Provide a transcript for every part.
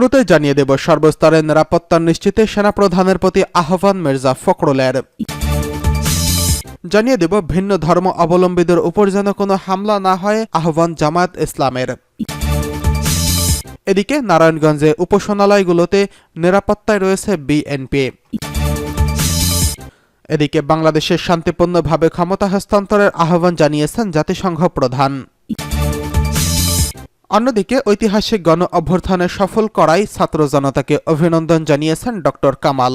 শুরুতে জানিয়ে দেব সর্বস্তরের নিরাপত্তা নিশ্চিতে সেনাপ্রধানের প্রতি আহ্বান মির্জা ফখরুলের। জানিয়ে দেব ভিন্ন ধর্ম অবলম্বীদের উপর যেন কোনো হামলা না হয়, আহ্বান জামায়াত ইসলামের। এদিকে নারায়ণগঞ্জে উপাসনালয়গুলোতে নিরাপত্তায় রয়েছে বিএনপি। এদিকে বাংলাদেশের শান্তিপূর্ণভাবে ক্ষমতা হস্তান্তরের আহ্বান জানিয়েছেন জাতিসংঘ প্রধান। অন্যদিকে ঐতিহাসিক গণ অভ্যুত্থানে সফল করায় ছাত্র জনতাকে অভিনন্দন জানিয়েছেন ডক্টর কামাল।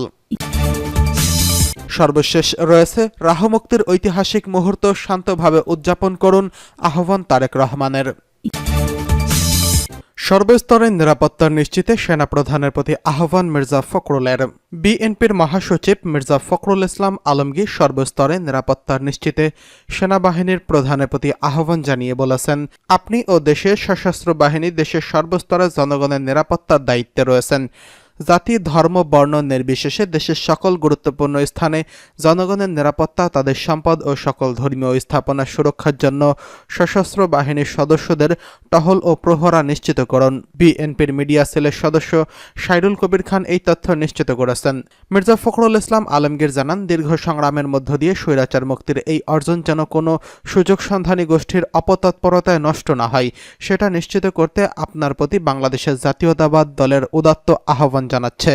সর্বশেষ রয়েছে রাহু মুক্তির ঐতিহাসিক মুহূর্ত, শান্তভাবে উদযাপন করুন, আহ্বান তারেক রহমানের। সর্বস্তরের নিরাপত্তা নিশ্চিতে সেনাপ্রধানের প্রতি আহ্বান মির্জা ফখরুলের। বিএনপির মহাসচিব মির্জা ফখরুল ইসলাম আলমগীর সর্বস্তরে নিরাপত্তা নিশ্চিতে সেনাবাহিনীর প্রধানের প্রতি আহ্বান জানিয়ে বলেছেন, আপনি ও দেশের সশস্ত্র বাহিনী দেশের সর্বস্তরে জনগণের নিরাপত্তার দায়িত্বে রয়েছেন। জাতি, ধর্ম, বর্ণ নির্বিশেষে দেশের সকল গুরুত্বপূর্ণ স্থানে জনগণের নিরাপত্তা, তাদের সম্পদ ও সকল ধর্মীয় স্থাপনা সুরক্ষার জন্য সশস্ত্র বাহিনীর সদস্যদের টহল ও প্রহরা নিশ্চিত করুন। বিএনপির মিডিয়া সেলের সদস্য সাইরুল কবির খান এই তথ্য নিশ্চিত করেছেন। মির্জা ফখরুল ইসলাম আলমগীর জানান, দীর্ঘ সংগ্রামের মধ্য দিয়ে স্বৈরাচার মুক্তির এই অর্জন যেন কোনো সুযোগ সন্ধানী গোষ্ঠীর অপতৎপরতায় নষ্ট না হয়, সেটা নিশ্চিত করতে আপনার প্রতি বাংলাদেশের জাতীয়তাবাদ দলের উদাত্ত আহ্বান জানাচ্ছে।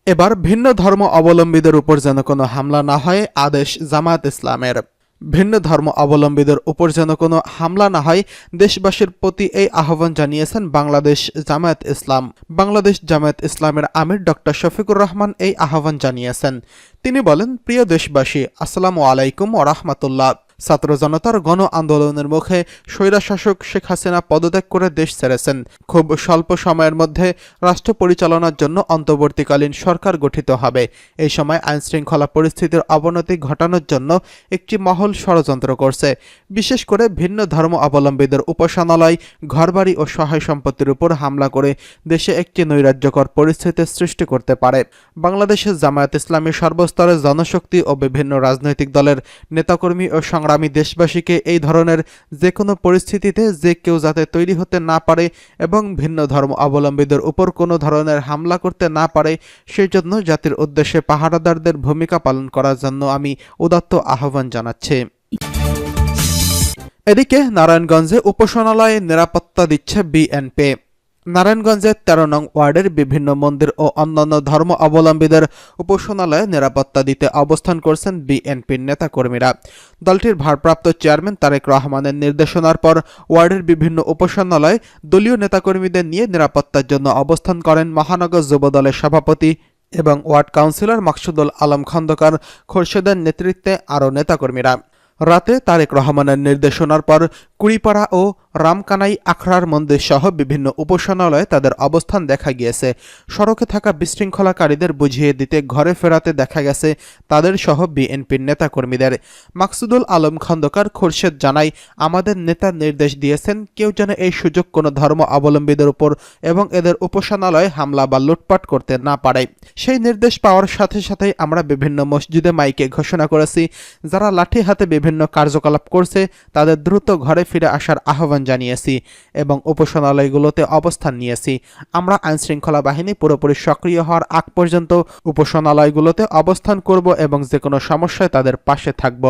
এবার ভিন্ন ধর্ম অবলম্বীদের উপর যেন কোনো হামলা না হয়, আদেশ জামায়াত ইসলামের। ভিন্ন ধর্ম অবলম্বীদের উপর যেন কোনো হামলা না হয়, দেশবাসীর প্রতি এই আহ্বান জানিয়েছেন বাংলাদেশ জামায়াত ইসলাম। বাংলাদেশ জামায়াত ইসলামের আমির ডক্টর শফিকুর রহমান এই আহ্বান জানিয়েছেন। তিনি বলেন, প্রিয় দেশবাসী, আসসালামু আলাইকুম ওয়া রাহমাতুল্লাহ। ছাত্র জনতার গণ আন্দোলনের মুখে স্বৈরশাসক শেখ হাসিনা পদত্যাগ করে দেশ ছেড়েছেন। খুব স্বল্প সময়ের মধ্যে রাষ্ট্র পরিচালনার জন্য অন্তর্বর্তীকালীন সরকার গঠিত হবে। এই সময় আইনশৃঙ্খলা পরিস্থিতির অবনতি ঘটানোর জন্য একটি মহল ষড়যন্ত্র করছে। বিশেষ করে ভিন্ন ধর্ম অবলম্বীদের উপাসনালয়, ঘরবাড়ি ও সহায় সম্পত্তির উপর হামলা করে দেশে একটি নৈরাজ্যকর পরিস্থিতির সৃষ্টি করতে পারে। বাংলাদেশের জামায়াত ইসলামী সর্বস্তরের জনশক্তি ও বিভিন্ন রাজনৈতিক দলের নেতাকর্মী ও সংগ্রামী দেশবাসীকে এই ধরনের যে কোনো পরিস্থিতিতে যে কেউ যাতে তৈরি হতে না পারে এবং ভিন্ন ধর্ম অবলম্বীদের উপর কোনো ধরনের হামলা করতে না পারে, সেই জন্য জাতির উদ্দেশ্যে পাহারাদারদের ভূমিকা পালন করার জন্য আমি উদাত্ত আহ্বান জানাচ্ছি। এদিকে নারায়ণগঞ্জে উপাসনালয়ে নিরাপত্তা দিচ্ছে বিএনপি। নারায়ণগঞ্জের ১৩ নং ওয়ার্ডের বিভিন্ন মন্দির ও অন্যান্য ধর্ম অবলম্বীদের উপাসনালয়ে নিরাপত্তা দিতে অবস্থান করছেন বিএনপির নেতাকর্মীরা। দলটির ভারপ্রাপ্ত চেয়ারম্যান তারেক রহমানের নির্দেশনার পর ওয়ার্ডের বিভিন্ন উপাসনালয়ে দলীয় নেতাকর্মীদের নিয়ে নিরাপত্তার জন্য অবস্থান করেন মহানগর যুবদলের সভাপতি এবং ওয়ার্ড কাউন্সিলর মাকসুদুল আলম খন্দকার খোরশেদের নেতৃত্বে আরও নেতাকর্মীরা। রাতে তারেক রহমানের নির্দেশনার পর কুড়িপাড়া ও রামকানাই আখড়ার মন্দির সহ বিভিন্ন উপাসনালয়ে তাদের অবস্থান দেখা গিয়েছে। সড়কে থাকা বিশৃঙ্খলাকারীদের বুঝিয়ে দিতে ঘরে ফেরাতে দেখা গেছে তাদের সহ বিএনপির নেতাকর্মীদের। মাকসুদুল আলম খন্দকার খোরশেদ জানায়, আমাদের নেতা নির্দেশ দিয়েছেন কেউ যেন এই সুযোগ কোনো ধর্ম অবলম্বীদের উপর এবং এদের উপাসনালয়ে হামলা বা লুটপাট করতে না পারে। সেই নির্দেশ পাওয়ার সাথে সাথেই আমরা বিভিন্ন মসজিদে মাইকে ঘোষণা করেছি, যারা লাঠি হাতে বিভিন্ন কার্যকলাপ করছে তাদের দ্রুত ঘরে ফিরে আসার আহ্বান জানিয়েছি এবং উপাসনালয়গুলোতে অবস্থান নিয়েছি। আমরা আইনশৃঙ্খলা বাহিনী পুরোপুরি সক্রিয় হওয়ার আগ পর্যন্ত উপাসনালয়গুলোতে অবস্থান করব এবং যে কোনো সমস্যায় তাদের পাশে থাকব।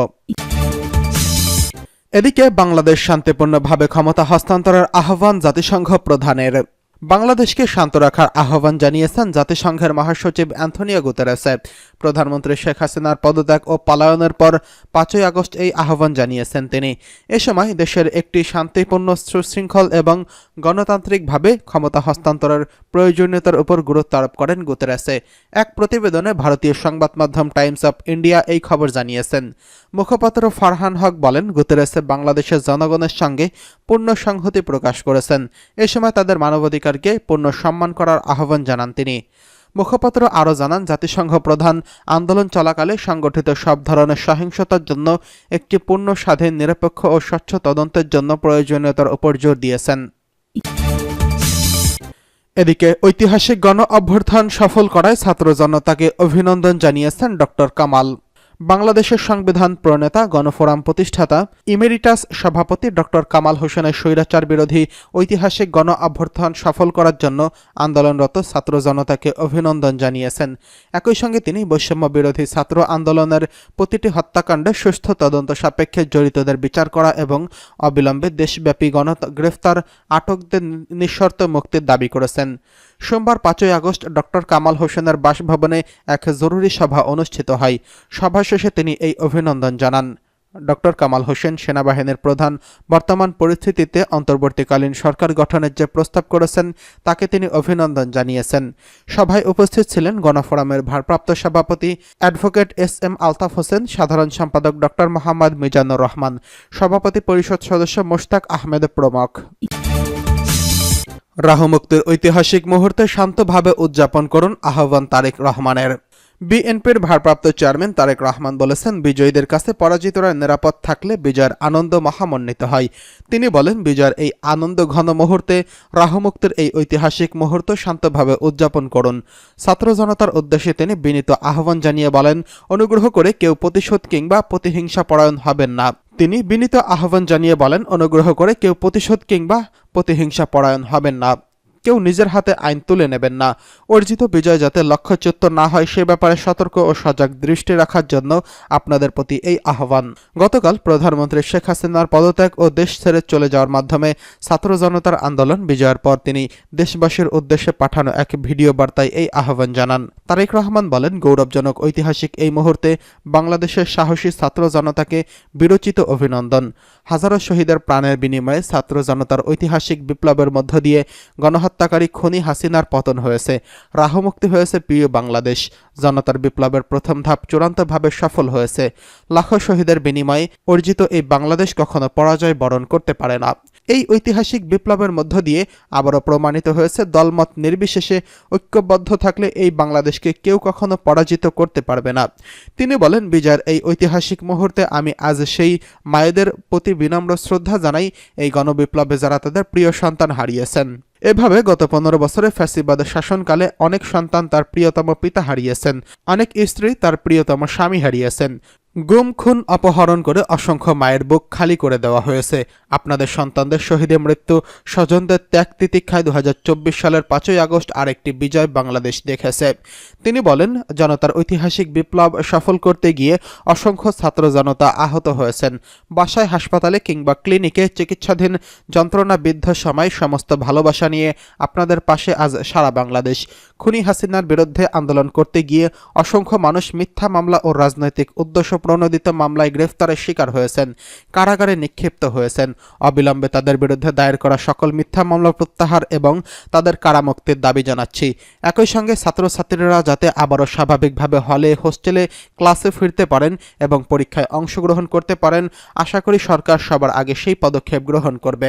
এদিকে বাংলাদেশ শান্তিপূর্ণভাবে ক্ষমতা হস্তান্তরের আহ্বান জাতিসংঘ প্রধানের। বাংলাদেশকে শান্ত রাখার আহ্বান জানিয়েছেন জাতিসংঘের মহাসচিব অ্যান্থনিও গুতেরেস। প্রধানমন্ত্রী শেখ হাসিনার পদত্যাগ ও পলায়নের পর ৫ই আগস্ট এই আহ্বান জানিয়েছেন তিনি। এ সময় দেশের একটি শান্তিপূর্ণ, সুশৃঙ্খল এবং গণতান্ত্রিকভাবে ক্ষমতা হস্তান্তরের প্রয়োজনীয়তার উপর গুরুত্ব আরোপ করেন গুতেরেস। এক প্রতিবেদনে ভারতীয় সংবাদ মাধ্যম টাইমস অফ ইন্ডিয়া এই খবর জানিয়েছেন। মুখপাত্র ফারহান হক বলেন, গুতেরেস বাংলাদেশের জনগণের সঙ্গে পূর্ণ সংহতি প্রকাশ করেছেন। এ সময় তাদের মানবাধিকারকে পূর্ণ সম্মান করার আহ্বান জানান তিনি। মুখপাত্র আরও জানান, জাতিসংঘ প্রধান আন্দোলন চলাকালে সংগঠিত সব ধরনের সহিংসতার জন্য একটি পূর্ণ, স্বাধীন, নিরপেক্ষ ও স্বচ্ছ তদন্তের জন্য প্রয়োজনীয়তার উপর জোর দিয়েছেন। এদিকে ঐতিহাসিক গণ অভ্যুত্থান সফল করায় ছাত্র জনতাকে অভিনন্দন জানিয়েছেন ডক্টর কামাল। বাংলাদেশের সংবিধান প্রণেতা, গণফোরাম প্রতিষ্ঠাতা, ইমেরিটাস সভাপতি ডক্টর কামাল হোসেনের স্বৈরাচার বিরোধী ঐতিহাসিক গণ অভ্যুত্থান সফল করার জন্য আন্দোলনরত ছাত্র জনতাকে অভিনন্দন জানিয়েছেন। একই সঙ্গে তিনি বৈষম্য বিরোধী ছাত্র আন্দোলনের প্রতিটি হত্যাকাণ্ডে সুষ্ঠু তদন্ত সাপেক্ষে জড়িতদের বিচার করা এবং অবিলম্বে দেশব্যাপী গ্রেফতার, আটকদের নিঃশর্ত মুক্তির দাবি করেছেন। সোমবার 5 আগস্ট ডক্টর কামাল হোসেনের বাসভবনে এক জরুরি সভা অনুষ্ঠিত হয়। সভা শেষে তিনি এই অভিনন্দন জানান। ডক্টর কামাল হোসেন সেনাবাহিনীর প্রধান বর্তমান পরিস্থিতিতে অন্তর্বর্তীকালীন সরকার গঠনের যে প্রস্তাব করেছেন তাকে তিনি অভিনন্দন জানিয়েছেন। সভায় উপস্থিত ছিলেন গণফোরামের ভারপ্রাপ্ত সভাপতি অ্যাডভোকেট এস.এম. আলতাফ হোসেন, সাধারণ সম্পাদক ডক্টর মোহাম্মদ মিজানুর রহমান, সভাপতি পরিষদ সদস্য মোশতাক আহমেদ প্রমুখ। রাহু মুক্তির ঐতিহাসিক মুহূর্তে শান্তভাবে উদযাপন করুন আহ্বান তারেক রহমানের। বিএনপির ভারপ্রাপ্ত চেয়ারম্যান তারেক রহমান বলেছেন, বিজয়ীদের কাছে পরাজিতরা নিরাপদ থাকলে বিজয়ের আনন্দ মহামণ্ডিত হয়। তিনি বলেন, বিজয়ের এই আনন্দ ঘন মুহূর্তে রাহু মুক্তির এই ঐতিহাসিক মুহূর্ত শান্তভাবে উদযাপন করুন। ছাত্র জনতার উদ্দেশ্যে তিনি বিনীত আহ্বান জানিয়ে বলেন, অনুগ্রহ করে কেউ প্রতিশোধ কিংবা প্রতিহিংসা পরায়ণ হবেন না। তিনি বিনীত আহ্বান জানিয়ে বলেন, অনুগ্রহ করে কেউ প্রতিশোধ কিংবা প্রতিহিংসা পরায়ণ হবেন না। কেউ নিজের হাতে আইন তুলে নেবেন না। অর্জিত বিজয় যাতে লক্ষ্যচ্যুত না হয় সে ব্যাপারে সতর্ক ও সজাগ দৃষ্টি রাখার জন্য আপনাদের প্রতি এই আহ্বান। গতকাল প্রধানমন্ত্রী শেখ হাসিনার পদত্যাগ ও দেশ ছেড়ে চলে যাওয়ার মাধ্যমে ছাত্র জনতার আন্দোলন বিজয়ের পর তিনি দেশবাসীর উদ্দেশ্যে পাঠানো এক ভিডিও বার্তায় এই আহ্বান জানান। তারেক রহমান বলেন, গৌরবজনক ঐতিহাসিক এই মুহূর্তে বাংলাদেশের সাহসী ছাত্র জনতাকে বিরচিত অভিনন্দন। হাজারো শহীদের প্রাণের বিনিময়ে ছাত্র জনতার ঐতিহাসিক বিপ্লবের মধ্য দিয়ে গণহত্যাকারী খুনি হাসিনার পতন হয়েছে, রাহু মুক্তি হয়েছে প্রিয় বাংলাদেশ। জনতার বিপ্লবের প্রথম ধাপ চূড়ান্তভাবে সফল হয়েছে। লাখো শহীদের বিনিময়ে অর্জিত এই বাংলাদেশ কখনো পরাজয় বরণ করতে পারে না। এই ঐতিহাসিক বিপ্লবের মধ্য দিয়ে আবারও প্রমাণিত হয়েছে, দলমত নির্বিশেষে ঐক্যবদ্ধ থাকলে এই বাংলাদেশকে কেউ কখনো পরাজিত করতে পারবে না। তিনি বলেন, বিজয়ের এই ঐতিহাসিক মুহূর্তে আমি আজ সেই মায়েদের প্রতি বিনম্র শ্রদ্ধা জানাই, এই গণবিপ্লবে যারা তাদের প্রিয় সন্তান হারিয়েছেন। এভাবে গত 15 বছরে ফ্যাসিবাদের শাসনকালে অনেক সন্তান তার প্রিয়তম পিতা হারিয়েছেন, অনেক স্ত্রী তার প্রিয়তম স্বামী হারিয়েছেন। গুম, খুন, অপহরণ করে অসংখ্য মায়ের বুক খালি করে দেওয়া হয়েছে। আপনাদের সন্তানদের শহীদের মৃত্যু, স্বজনদের ত্যাগ তিতিক্ষায় 2024 সালের 5 আগস্ট আরেকটি বিজয় বাংলাদেশ দেখেছে। তিনি বলেন, জনতার ঐতিহাসিক বিপ্লব সফল করতে গিয়ে অসংখ্য ছাত্র জনতা আহত হয়েছেন। বাসায়, হাসপাতালে কিংবা ক্লিনিকে চিকিৎসাধীন যন্ত্রণাবিদ্ধ সময় সমস্ত ভালোবাসা নিয়ে আপনাদের পাশে আজ সারা বাংলাদেশ। খুনি হাসিনার বিরুদ্ধে আন্দোলন করতে গিয়ে অসংখ্য মানুষ মিথ্যা মামলা ও রাজনৈতিক উদ্দেশ্য প্রণোদিত মামলায় গ্রেফতারের শিকার হয়েছেন, কারাগারে নিক্ষিপ্ত হয়েছেন। অবিলম্বে তাদের বিরুদ্ধে দায়ের করা সকল মিথ্যা মামলা প্রত্যাহার এবং তাদের কারামুক্তির দাবি জানাচ্ছি। একই সঙ্গে ছাত্রছাত্রীরা যাতে আবারও স্বাভাবিকভাবে হলে, হোস্টেলে, ক্লাসে ফিরতে পারেন এবং পরীক্ষায় অংশগ্রহণ করতে পারেন, আশা করি সরকার সবার আগে সেই পদক্ষেপ গ্রহণ করবে।